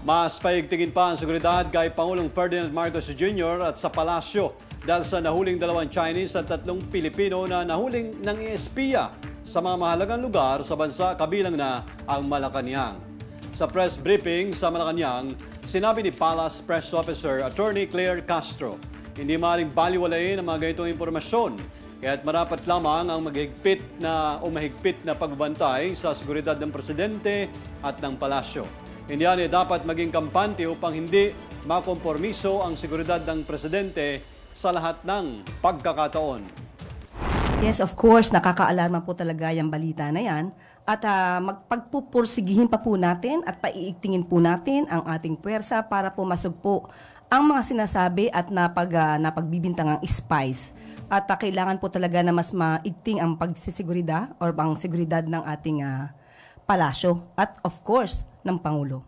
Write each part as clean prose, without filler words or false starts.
Mas paigtingin pa ang seguridad kay Pangulong Ferdinand Marcos Jr. at sa palasyo dahil sa nahuling 2 Chinese at 3 Pilipino na nahuling ng espiya sa mga mahalagang lugar sa bansa kabilang na ang Malacanang. Sa press briefing sa Malacanang, sinabi ni Palace Press Officer Attorney Claire Castro, hindi maaaring baliwalain ang mga ganitong impormasyon, kaya't marapat lamang ang mahigpit na pagbabantay sa seguridad ng presidente at ng palasyo. Hindi yan dapat maging kampante upang hindi makompormiso ang seguridad ng presidente sa lahat ng pagkakataon. Yes, of course, nakakaalarma po talaga yung balita na yan. At magpagpupursigihin pa po natin at paiigtingin po natin ang ating puwersa para po masugpo ang mga sinasabi at napagbibintangang spies. At kailangan po talaga na mas maigting ang pagsisiguridad or ang seguridad ng ating palasyo at of course ng Pangulo.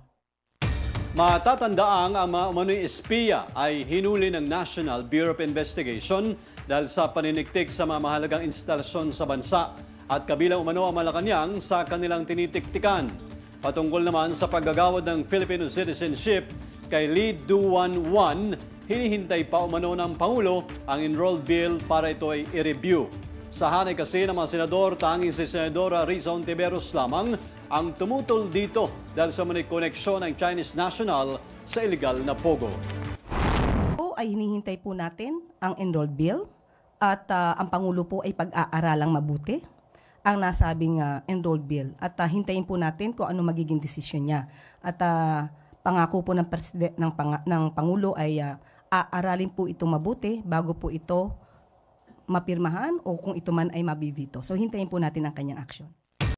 Matatandaang ang mga umano'y espiya ay hinuli ng National Bureau of Investigation dahil sa paniniktik sa mga mahalagang instalasyon sa bansa at kabilang umano ang Malacanang sa kanilang tinitiktikan. Patungkol naman sa paggagawad ng Filipino citizenship kay Lee Du-wan, hinihintay pa umano ng Pangulo ang enrolled bill para ito ay i-review. Sa hanay kasi ng mga senador, tanging si Senadora Riza Ontiveros lamang ang tumutol dito dahil sa may koneksyon ng Chinese national sa illegal na pogo. Po ay hinihintay po natin ang enrolled bill at ang Pangulo po ay pag-aaralang mabuti ang nasabing enrolled bill at hintayin po natin kung ano magiging desisyon niya. At pangako po ng Pangulo ay aaralin po ito mabuti bago po ito mapirmahan o kung ito man ay mabibito. So hintayin po natin ang kanyang aksyon.